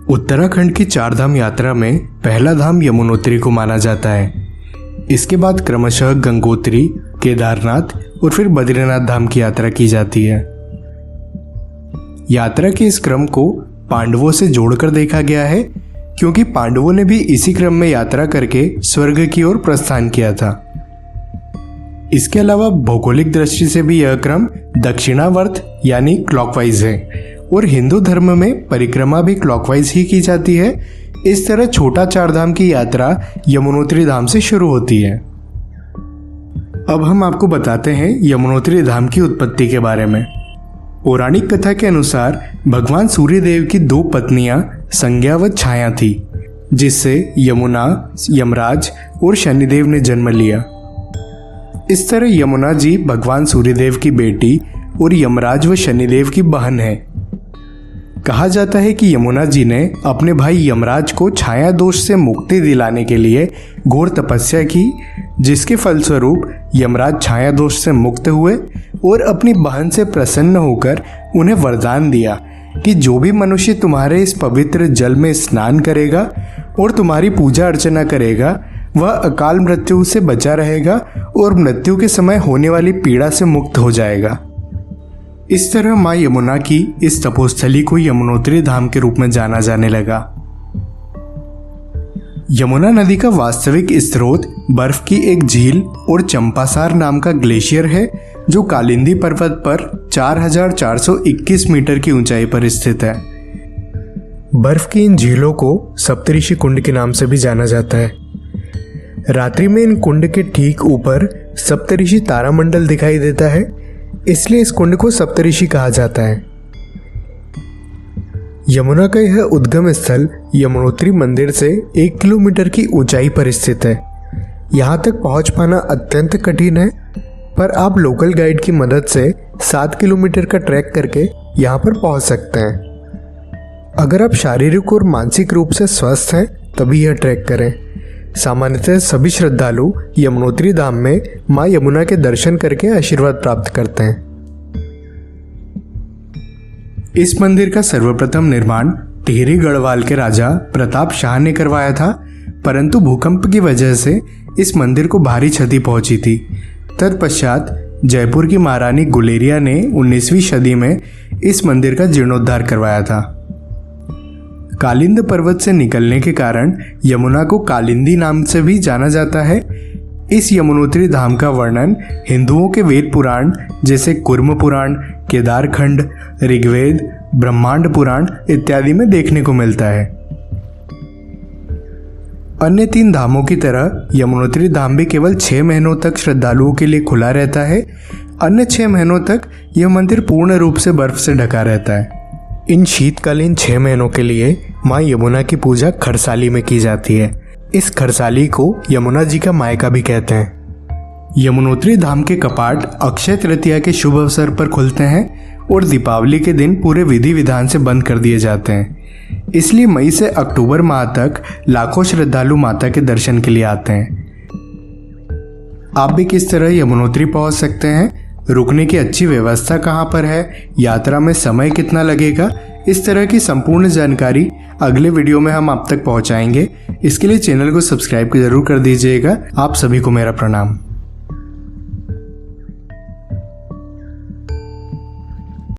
उत्तराखंड की चार धाम यात्रा में पहला धाम यमुनोत्री को माना जाता है। इसके बाद क्रमशः गंगोत्री, केदारनाथ और फिर बद्रीनाथ धाम की यात्रा की जाती है। यात्रा के इस क्रम को पांडवों से जोड़कर देखा गया है, क्योंकि पांडवों ने भी इसी क्रम में यात्रा करके स्वर्ग की ओर प्रस्थान किया था। इसके अलावा भौगोलिक दृष्टि से भी यह क्रम दक्षिणावर्त यानी क्लॉकवाइज है और हिंदू धर्म में परिक्रमा भी क्लॉकवाइज ही की जाती है। इस तरह छोटा चार धाम की यात्रा यमुनोत्री धाम से शुरू होती है। अब हम आपको बताते हैं यमुनोत्री धाम की उत्पत्ति के बारे में। पौराणिक कथा के अनुसार भगवान सूर्यदेव की दो पत्नियां संज्ञा व छाया थी, जिससे यमुना, यमराज और शनिदेव ने जन्म लिया। इस तरह यमुना जी भगवान सूर्यदेव की बेटी और यमराज व शनिदेव की बहन है। कहा जाता है कि यमुना जी ने अपने भाई यमराज को छाया दोष से मुक्ति दिलाने के लिए घोर तपस्या की, जिसके फलस्वरूप यमराज छाया दोष से मुक्त हुए और अपनी बहन से प्रसन्न होकर उन्हें वरदान दिया कि जो भी मनुष्य तुम्हारे इस पवित्र जल में स्नान करेगा और तुम्हारी पूजा अर्चना करेगा, वह अकाल मृत्यु से बचा रहेगा और मृत्यु के समय होने वाली पीड़ा से मुक्त हो जाएगा। इस तरह मां यमुना की इस तपोस्थली को यमुनोत्री धाम के रूप में जाना जाने लगा। यमुना नदी का वास्तविक स्रोत बर्फ की एक झील और चंपासार नाम का ग्लेशियर है, जो कालिंदी पर्वत पर 4421 मीटर की ऊंचाई पर स्थित है। बर्फ की इन झीलों को सप्तऋषि कुंड के नाम से भी जाना जाता है। रात्रि में इन कुंड के ठीक ऊपर सप्तऋषि तारामंडल दिखाई देता है, इसलिए इस कुंड को सप्तऋषि कहा जाता है। यमुना का यह उद्गम स्थल यमुनोत्री मंदिर से 1 किलोमीटर की ऊंचाई पर स्थित है। यहाँ तक पहुँच पाना अत्यंत कठिन है, पर आप लोकल गाइड की मदद से 7 किलोमीटर का ट्रैक करके यहाँ पर पहुँच सकते हैं। अगर आप शारीरिक और मानसिक रूप से स्वस्थ हैं तभी यह ट्रैक करें। सामान्यतः सभी श्रद्धालु यमुनोत्री धाम में मां यमुना के दर्शन करके आशीर्वाद प्राप्त करते हैं। इस मंदिर का सर्वप्रथम निर्माण टिहरी गढ़वाल के राजा प्रताप शाह ने करवाया था, परंतु भूकंप की वजह से इस मंदिर को भारी क्षति पहुंची थी। तत्पश्चात जयपुर की महारानी गुलेरिया ने 19वीं सदी में इस मंदिर का जीर्णोद्धार करवाया था। कालिंद पर्वत से निकलने के कारण यमुना को कालिंदी नाम से भी जाना जाता है। इस यमुनोत्री धाम का वर्णन हिंदुओं के वेद पुराण जैसे कुर्म पुराण, केदारखंड, ऋग्वेद, ब्रह्मांड पुराण इत्यादि में देखने को मिलता है। अन्य 3 धामों की तरह यमुनोत्री धाम भी केवल 6 महीनों तक श्रद्धालुओं के लिए खुला रहता है। अन्य 6 महीनों तक यह मंदिर पूर्ण रूप से बर्फ से ढका रहता है। इन शीतकालीन 6 महीनों के लिए मां यमुना की पूजा खरसाली में की जाती है। इस खरसाली को यमुना जी का मायका भी कहते हैं। यमुनोत्री धाम के कपाट अक्षय तृतीया के शुभ अवसर पर खुलते हैं और दीपावली के दिन पूरे विधि विधान से बंद कर दिए जाते हैं। इसलिए मई से अक्टूबर माह तक लाखों श्रद्धालु माता के दर्शन के लिए आते हैं। आप भी किस तरह यमुनोत्री पहुंच सकते हैं, रुकने की अच्छी व्यवस्था कहाँ पर है, यात्रा में समय कितना लगेगा, इस तरह की संपूर्ण जानकारी अगले वीडियो में हम आप तक पहुँचाएंगे। इसके लिए चैनल को सब्सक्राइब जरूर कर दीजिएगा। आप सभी को मेरा प्रणाम।